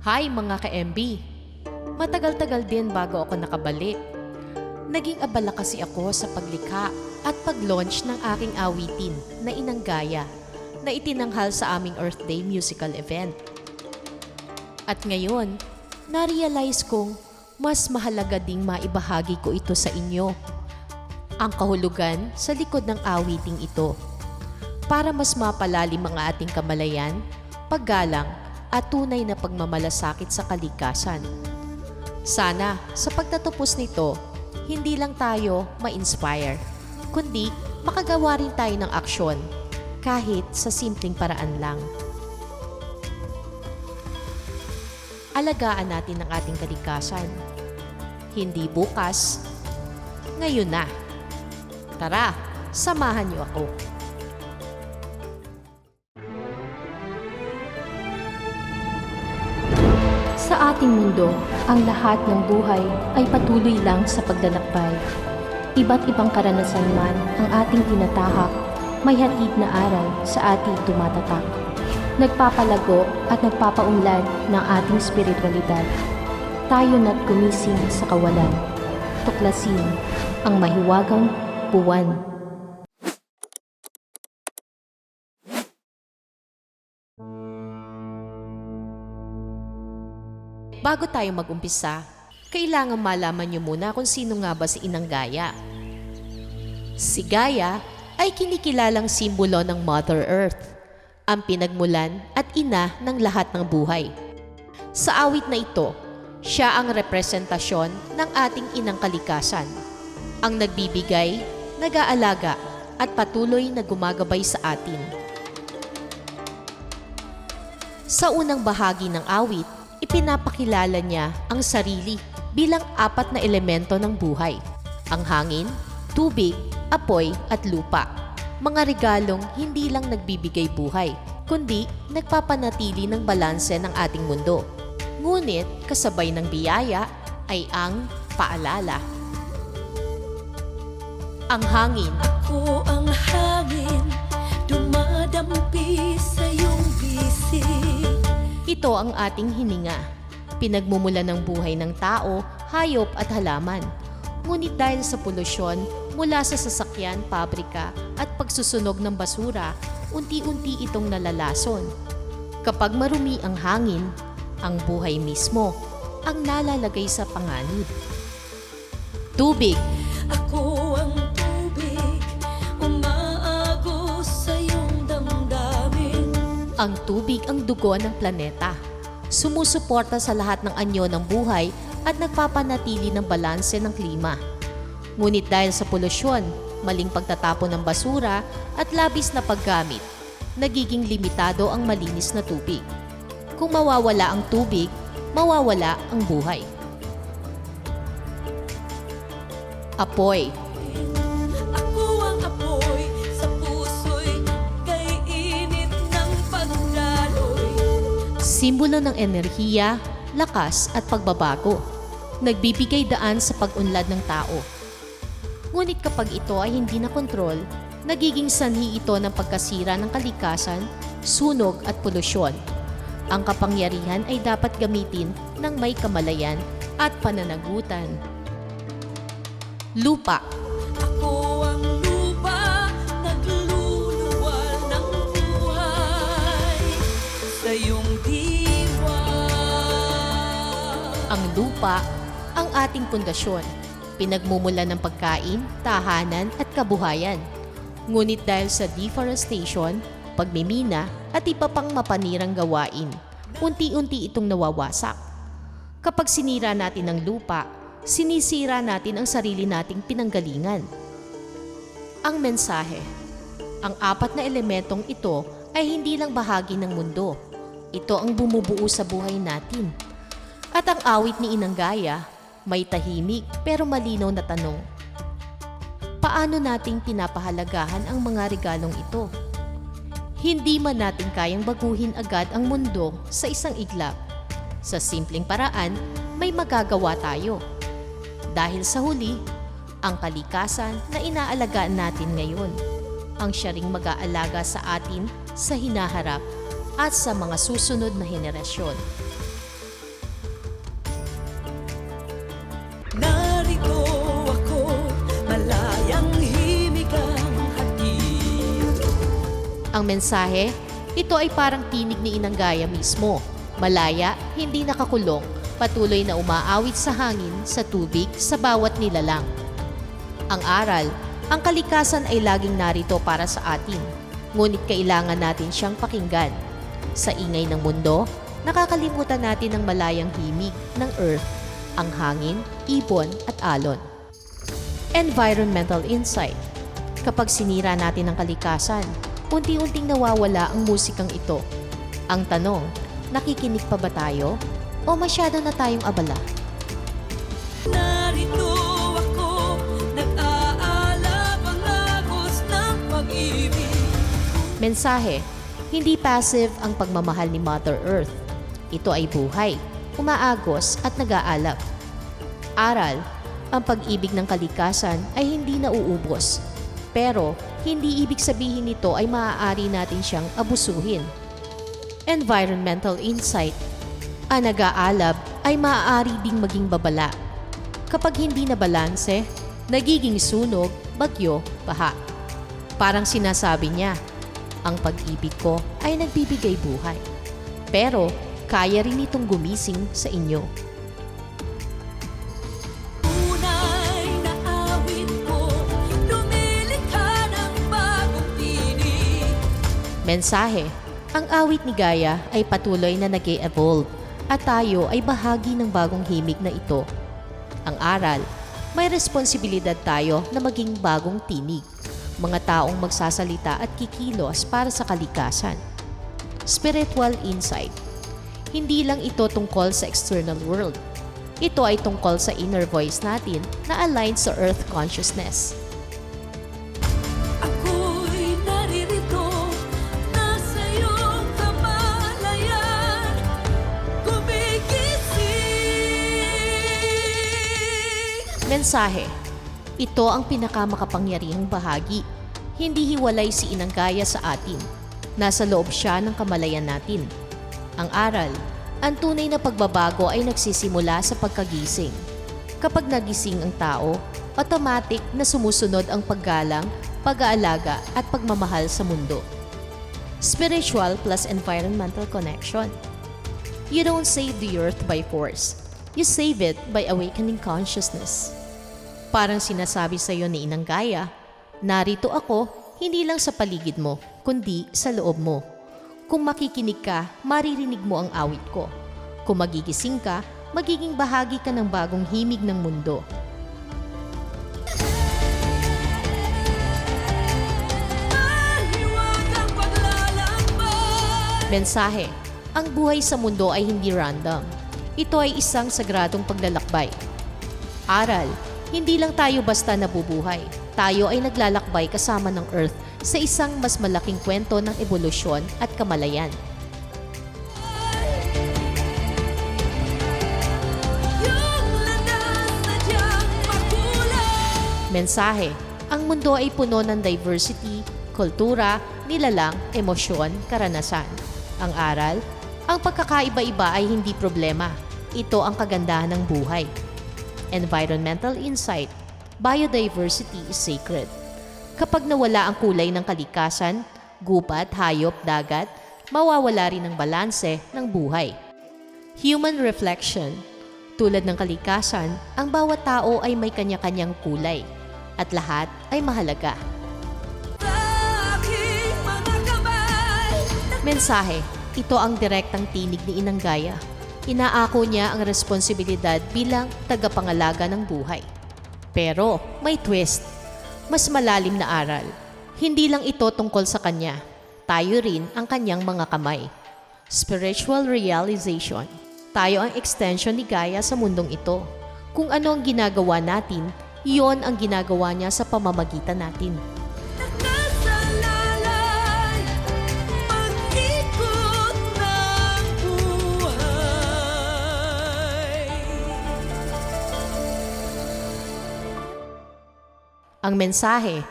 Hi mga ka-MB! Matagal-tagal din bago ako nakabalik. Naging abala kasi ako sa paglikha at pag-launch ng aking awitin na Inanggaya na itinanghal sa aming Earth Day musical event. At ngayon, na-realize kong mas mahalaga ding maibahagi ko ito sa inyo. Ang kahulugan sa likod ng awiting ito para mas mapalalim ang ating kamalayan, paggalang at tunay na pagmamalasakit sa kalikasan. Sana sa pagtatapos nito, hindi lang tayo ma-inspire, kundi makagawa rin tayo ng aksyon kahit sa simpleng paraan lang. Alagaan natin ang ating kalikasan. Hindi bukas, ngayon na. Tara, samahan niyo ako. Sa ating mundo, ang lahat ng buhay ay patuloy lang sa paglalakbay. Iba't ibang karanasan man ang ating tinatahak, may hatid na aral sa ating tumatatak. Nagpapalago at nagpapaunlad ng ating spiritualidad. Tayo na't gumising sa kawalan. Tuklasin ang mahiwagang buwan. Bago tayo mag-umpisa, kailangan malaman niyo muna kung sino nga ba si Inanggaya. Si Gaia ay kinikilalang simbolo ng Mother Earth, ang pinagmulan at ina ng lahat ng buhay. Sa awit na ito, siya ang representasyon ng ating inang kalikasan, ang nagbibigay, nag-aalaga at patuloy na gumagabay sa atin. Sa unang bahagi ng awit, ipinapakilala niya ang sarili bilang 4 na elemento ng buhay: ang hangin, tubig, apoy at lupa. Mga regalong hindi lang nagbibigay buhay, kundi nagpapanatili ng balanse ng ating mundo. Ngunit kasabay ng biyaya ay ang paalala. Ang hangin. Ako ang hangin, dumadampi sa iyong bisig. Ito ang ating hininga, pinagmumulan ng buhay ng tao, hayop at halaman. Ngunit dahil sa polusyon mula sa sasakyan, pabrika at pagsusunog ng basura, unti-unti itong nalalason. Kapag marumi ang hangin, ang buhay mismo ang nalalagay sa panganib. Tubig. Ako ang tubig, umaagos sa iyong damdamin. Ang tubig ang dugo ng planeta. Sumusuporta sa lahat ng anyo ng buhay at nagpapanatili ng balanse ng klima. Ngunit dahil sa polusyon, maling pagtatapon ng basura at labis na paggamit, nagiging limitado ang malinis na tubig. Kung mawawala ang tubig, mawawala ang buhay. Apoy. Ako ang apoy sa puso'y kay init ng pagdaloy. Simbolo ng enerhiya, lakas at pagbabago. Nagbibigay daan sa pag-unlad ng tao. Ngunit kapag ito ay hindi na kontrol, nagiging sanhi ito ng pagkasira ng kalikasan, sunog at polusyon. Ang kapangyarihan ay dapat gamitin ng may kamalayan at pananagutan. Lupa. Ako ang lupa, nagluluwal ng buhay sa iyong diwa. Ang lupa ang ating pundasyon, pinagmumulan ng pagkain, tahanan at kabuhayan. Ngunit dahil sa deforestation, pagmimina at iba pang mapanirang gawain, unti-unti itong nawawasak. Kapag sinira natin ang lupa, sinisira natin ang sarili nating pinanggalingan. Ang mensahe. Ang 4 na elementong ito ay hindi lang bahagi ng mundo. Ito ang bumubuo sa buhay natin. At ang awit ni Inanggaya, may tahimik pero malinaw na tanong. Paano nating pinapahalagahan ang mga regalong ito? Hindi man natin kayang baguhin agad ang mundo sa isang iglap. Sa simpleng paraan, may magagawa tayo. Dahil sa huli, ang kalikasan na inaalagaan natin ngayon, ang siya ring mag-aalaga sa atin sa hinaharap at sa mga susunod na henerasyon. Ang mensahe, ito ay parang tinig ni Inang Gaia mismo. Malaya, hindi nakakulong, patuloy na umaawit sa hangin, sa tubig, sa bawat nilalang. Ang aral, ang kalikasan ay laging narito para sa atin, ngunit kailangan natin siyang pakinggan. Sa ingay ng mundo, nakakalimutan natin ang malayang himig ng Earth, ang hangin, ibon at alon. Environmental insight. Kapag sinira natin ang kalikasan, unti-unting nawawala ang musikang ito. Ang tanong, nakikinig pa ba tayo? O masyado na tayong abala? Narito ako, nag-aalab ang agos ng pag-ibig. Mensahe, hindi passive ang pagmamahal ni Mother Earth. Ito ay buhay, umaagos at nag-aalab. Aral, ang pag-ibig ng kalikasan ay hindi nauubos. Pero, hindi ibig sabihin nito ay maaari natin siyang abusuhin. Environmental insight, ang nag-aalab ay maaari ding maging babala. Kapag hindi na balanse, nagiging sunog, bagyo, baha. Parang sinasabi niya, ang pag-ibig ko ay nagbibigay buhay. Pero, kaya rin itong gumising sa inyo. Tunay na awit ko, lumilikha ng bagong tinig. Mensahe, ang awit ni Gaia ay patuloy na nag-e-evolve at tayo ay bahagi ng bagong himig na ito. Ang aral, may responsibilidad tayo na maging bagong tinig, mga taong magsasalita at kikilos para sa kalikasan. Spiritual insight, hindi lang ito tungkol sa external world. Ito ay tungkol sa inner voice natin na aligned sa Earth consciousness. Ako'y naririto, nasa iyong kamalayan, gumigising. Mensahe, ito ang pinakamakapangyarihang bahagi. Hindi hiwalay si Inang Gaia sa atin. Nasa loob siya ng kamalayan natin. Ang aral, ang tunay na pagbabago ay nagsisimula sa pagkagising. Kapag nagising ang tao, automatic na sumusunod ang paggalang, pag-aalaga at pagmamahal sa mundo. Spiritual plus environmental connection. You don't save the earth by force. You save it by awakening consciousness. Parang sinasabi sa iyo ni Inang Gaia, narito ako hindi lang sa paligid mo, kundi sa loob mo. Kung makikinig ka, maririnig mo ang awit ko. Kung magigising ka, magiging bahagi ka ng bagong himig ng mundo. Mahiwagang paglalakbay. Mensahe, ang buhay sa mundo ay hindi random. Ito ay isang sagradong paglalakbay. Aral, hindi lang tayo basta nabubuhay. Tayo ay naglalakbay kasama ng Earth sa isang mas malaking kwento ng ebolusyon at kamalayan. Yung landas na diyang makulay. Mensahe, ang mundo ay puno ng diversity, kultura, nilalang, emosyon, karanasan. Ang aral, ang pagkakaiba-iba ay hindi problema. Ito ang kagandahan ng buhay. Environmental insight, biodiversity is sacred. Kapag nawala ang kulay ng kalikasan, gubat, hayop, dagat, mawawala rin ang balanse ng buhay. Human reflection, tulad ng kalikasan, ang bawat tao ay may kanya-kanyang kulay at lahat ay mahalaga. Sa aking mga kamay, Mensahe, ito ang direktang tinig ni Inang Gaia. Inaako niya ang responsibilidad bilang tagapangalaga ng buhay. Pero may twist, mas malalim na aral. Hindi lang ito tungkol sa kanya, tayo rin ang kanyang mga kamay. Spiritual realization, tayo ang extension ni Gaia sa mundong ito. Kung ano ang ginagawa natin, iyon ang ginagawa niya sa pamamagitan natin. nakasalalay, mag-ikot ng buhay. Ang mensahe,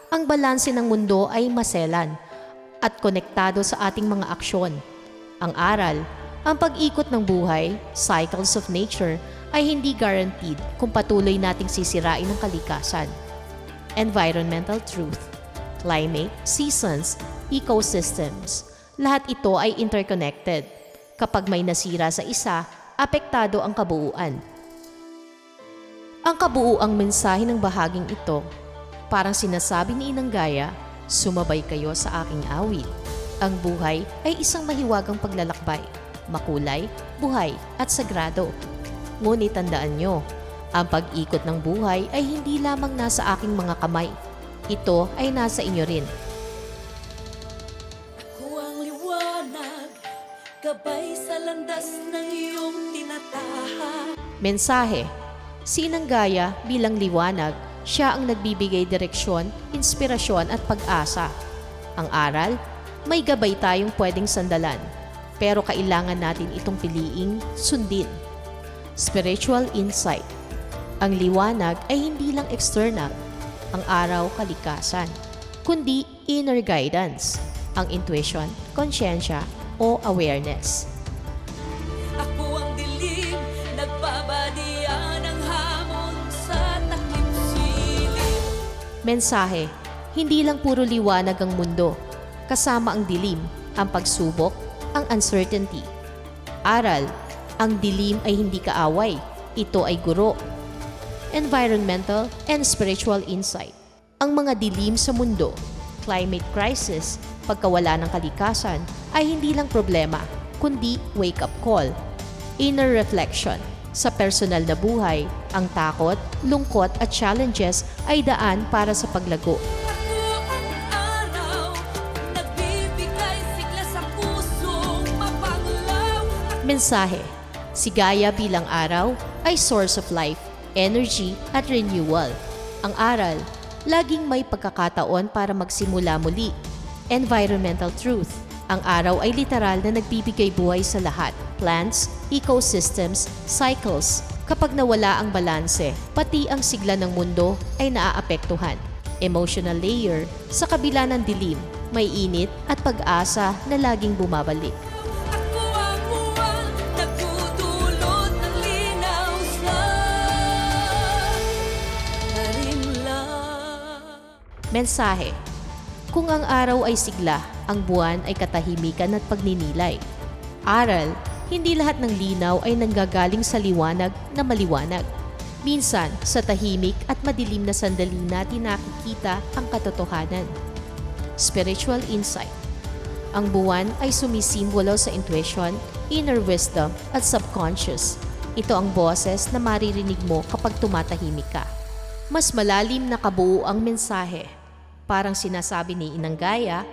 ang balanse ng mundo ay maselan at konektado sa ating mga aksyon. Ang aral, ang pag-ikot ng buhay, cycles of nature, ay hindi guaranteed kung patuloy nating sisirain ang kalikasan. Environmental truth, climate, seasons, ecosystems. Lahat ito ay interconnected. Kapag may nasira sa isa, apektado ang kabuuan. Ang kabuuang mensahe ng bahaging ito, parang sinasabi ni Inang Gaya, sumabay kayo sa aking awit. Ang buhay ay isang mahiwagang paglalakbay, makulay, buhay at sagrado. Ngunit tandaan nyo, ang pag-ikot ng buhay ay hindi lamang nasa aking mga kamay. Ito ay nasa inyo rin. Ako ang liwanag, gabay sa landas ng iyong tinatahak. Mensahe, si Inang Gaya bilang liwanag, siya ang nagbibigay direksyon, inspirasyon at pag-asa. Ang aral, may gabay tayong pwedeng sandalan, pero kailangan natin itong piliing sundin. Spiritual insight. Ang liwanag ay hindi lang external, ang araw kalikasan, kundi inner guidance, ang intuition, konsyensya o awareness. Ako ang dilim, nagbabadiyan ng hamon sa takip silid. Mensahe, hindi lang puro liwanag ang mundo, kasama ang dilim, ang pagsubok, ang uncertainty. Aral, ang dilim ay hindi kaaway, ito ay guro. Environmental and spiritual insight. Ang mga dilim sa mundo, climate crisis, pagkawala ng kalikasan ay hindi lang problema, kundi wake-up call. Inner reflection. Sa personal na buhay, ang takot, lungkot at challenges ay daan para sa paglago. Ako ang araw, nagbibigay sigla sa pusong mapanglaw. Mensahe, si Gaia bilang araw ay source of life, energy at renewal. Ang aral, laging may pagkakataon para magsimula muli. Environmental truth. Ang araw ay literal na nagbibigay buhay sa lahat. Plants, ecosystems, cycles. Kapag nawala ang balanse, pati ang sigla ng mundo ay naaapektuhan. Emotional layer. Sa kabila ng dilim, may init at pag-asa na laging bumabalik. Ako ang buwan, nagdudulot ng linaw sa karimlan. Mensahe, kung ang araw ay sigla, ang buwan ay katahimikan at pagninilay. Aral, hindi lahat ng linaw ay nanggagaling sa liwanag na maliwanag. Minsan, sa tahimik at madilim na sandali natin nakikita ang katotohanan. Spiritual insight. Ang buwan ay sumisimbolo sa intuition, inner wisdom at subconscious. Ito ang boses na maririnig mo kapag tumatahimik ka. Mas malalim na kabuuang mensahe. Parang sinasabi ni Inang Gaya,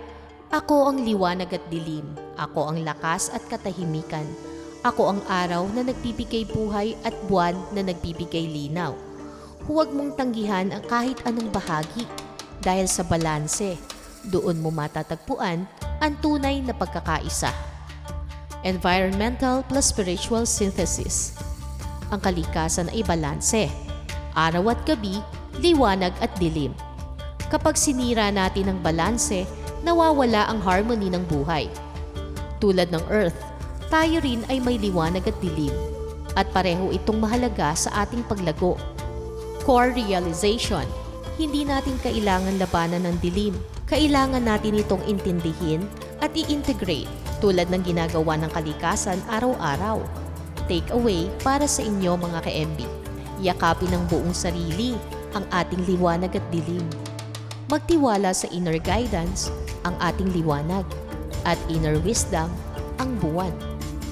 ako ang liwanag at dilim, ako ang lakas at katahimikan, ako ang araw na nagbibigay buhay at buwan na nagbibigay linaw. Huwag mong tanggihan ang kahit anong bahagi dahil sa balanse, doon mo matatagpuan ang tunay na pagkakaisa. Environmental plus spiritual synthesis. Ang kalikasan ay balanse, araw at gabi, liwanag at dilim. Kapag sinira natin ang balanse, nawawala ang harmony ng buhay. Tulad ng Earth, tayo rin ay may liwanag at dilim, at pareho itong mahalaga sa ating paglago. Core realization, hindi natin kailangan labanan ng dilim. Kailangan natin itong intindihin at i-integrate tulad ng ginagawa ng kalikasan araw-araw. Take away para sa inyo mga ka-MB. Yakapin ng buong sarili ang ating liwanag at dilim. Magtiwala sa inner guidance, ang ating liwanag, at inner wisdom, ang buwan.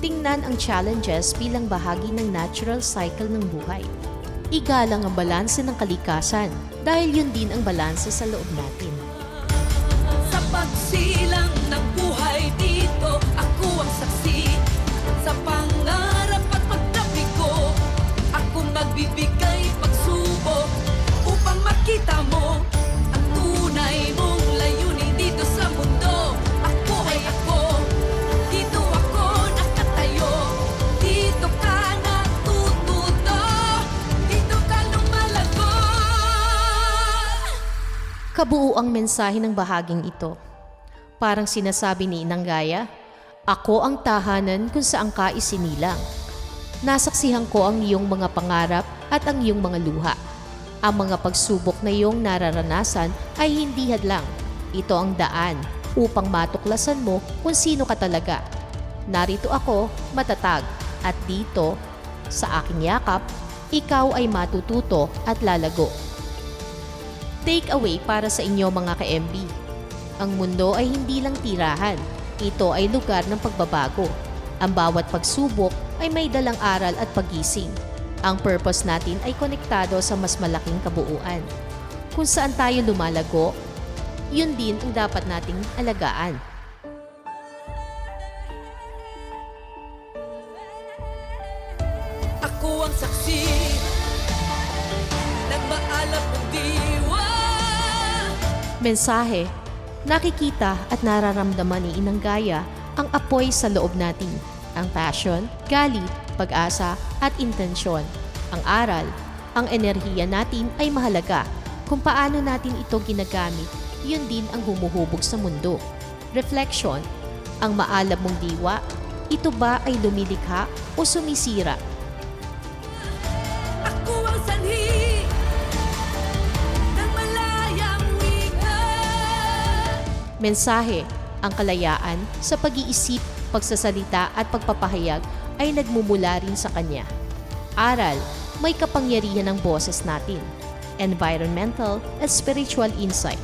Tingnan ang challenges bilang bahagi ng natural cycle ng buhay. Igalang ang balanse ng kalikasan dahil yun din ang balanse sa loob natin. Sa pagsilang ng buhay dito, ako ang saksi. Sa pangarap at pagtabi ko, ako magbibigay pagsubok upang makita mo ang tunay mong layunin dito sa mundo. Ako ay ako, dito ako nakatayo, dito ka natututo, dito ka lumalago. Kabuuang mensahe ng bahaging ito. Parang sinasabi ni Inang Gaya, ako ang tahanan kung saan ka isinilang. Nasaksihan ko ang iyong mga pangarap at ang iyong mga luha. Ang mga pagsubok na iyong nararanasan ay hindi hadlang. Ito ang daan, upang matuklasan mo kung sino ka talaga. Narito ako, matatag, at dito, sa aking yakap, ikaw ay matututo at lalago. Take away para sa inyo mga ka-MB. Ang mundo ay hindi lang tirahan. Ito ay lugar ng pagbabago. Ang bawat pagsubok ay may dalang aral at pagising. Ang purpose natin ay konektado sa mas malaking kabuuan. Kung saan tayo lumalago, yun din ang dapat nating alagaan. Ako ang saksi ng maalab mong diwa. Mensahe, nakikita at nararamdaman ni Inang Gaia ang apoy sa loob natin, ang passion, galit, pag-asa at intensyon. Ang aral, ang enerhiya natin ay mahalaga. Kung paano natin ito ginagamit, yun din ang humuhubog sa mundo. Reflection, ang maalab mong diwa, ito ba ay lumilikha o sumisira? Ako ang sanhi ng malayang wika. Mensahe, ang kalayaan sa pag-iisip, pagsasalita at pagpapahayag ay nagmumula rin sa kanya. Aral, may kapangyarihan ng boses natin. Environmental at spiritual insight.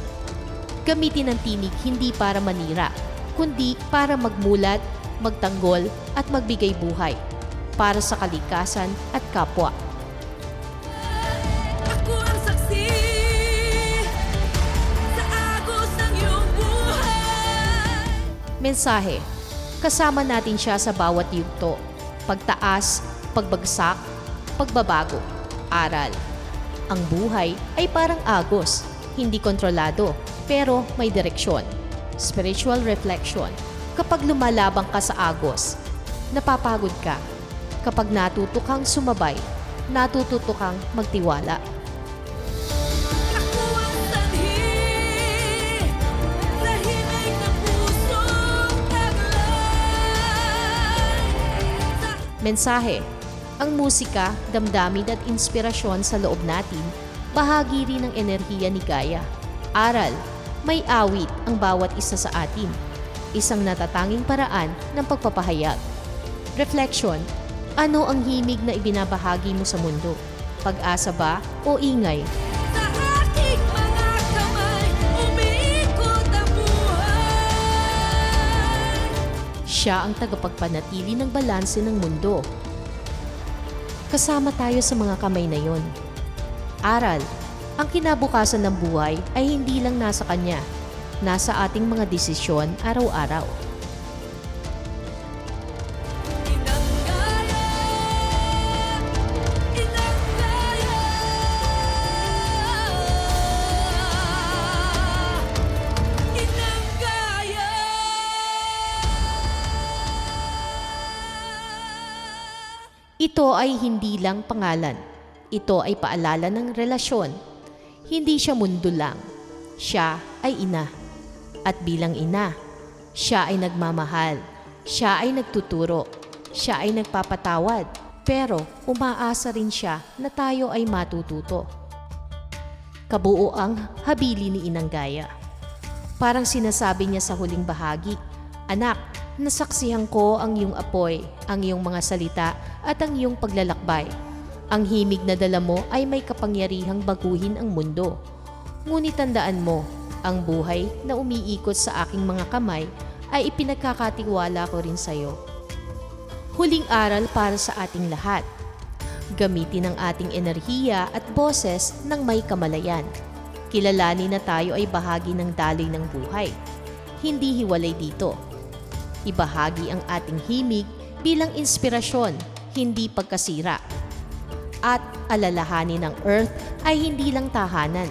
Gamitin ang tinig hindi para manira, kundi para magmulat, magtanggol at magbigay buhay para sa kalikasan at kapwa. Ako ang saksi sa agos ng iyong buhay. Mensahe, kasama natin siya sa bawat yugto. Pagtaas, pagbagsak, pagbabago. Aral, ang buhay ay parang agos, hindi kontrolado, pero may direksyon. Spiritual reflection, kapag lumalabang ka sa agos, napapagod ka. Kapag natuto kang sumabay, natututo kang magtiwala. Ako ang sanhi sa himig ng pusong taglay. Mensahe, ang musika, damdamin at inspirasyon sa loob natin, bahagi rin ng enerhiya ni Gaia. Aral, may awit ang bawat isa sa atin, isang natatanging paraan ng pagpapahayag. Reflection, ano ang himig na ibinabahagi mo sa mundo? Pag-asa ba o ingay? Sa aking mga kamay, umiikot ang buhay. Siya ang tagapagpanatili ng balanse ng mundo. Kasama tayo sa mga kamay na yon. Aral, ang kinabukasan ng buhay ay hindi lang nasa kanya, nasa ating mga desisyon araw-araw. Inang Gaia, Inang Gaia, Inang Gaia. Ito ay hindi lang pangalan. Ito ay paalala ng relasyon. Hindi siya mundo lang. Siya ay ina. At bilang ina, siya ay nagmamahal. Siya ay nagtuturo. Siya ay nagpapatawad. Pero umaasa rin siya na tayo ay matututo. Kabuoang habili ni Inang Gaia. Parang sinasabi niya sa huling bahagi, "Anak, nasaksihan ko ang iyong apoy, ang iyong mga salita at ang iyong paglalakbay. Ang himig na dala mo ay may kapangyarihang baguhin ang mundo. Ngunit tandaan mo, ang buhay na umiikot sa aking mga kamay ay ipinagkakatiwala ko rin sa iyo." Huling aral para sa ating lahat. Gamitin ang ating enerhiya at boses ng may kamalayan. Kilalanin na tayo ay bahagi ng daloy ng buhay. Hindi hiwalay dito. Ibahagi ang ating himig bilang inspirasyon, hindi pagkasira. At alalahanin ng Earth ay hindi lang tahanan.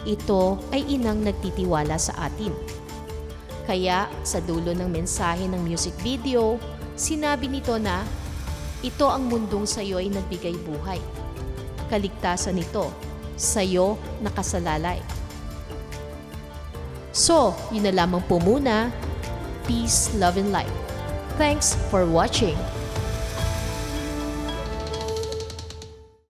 Ito ay inang nagtitiwala sa atin. Kaya sa dulo ng mensahe ng music video, sinabi nito na, ito ang mundong sayo ay nagbigay buhay. Kaligtasan nito, sayo nakasalalay. So, yun na lamang po muna. Peace, love, and light. Thanks for watching.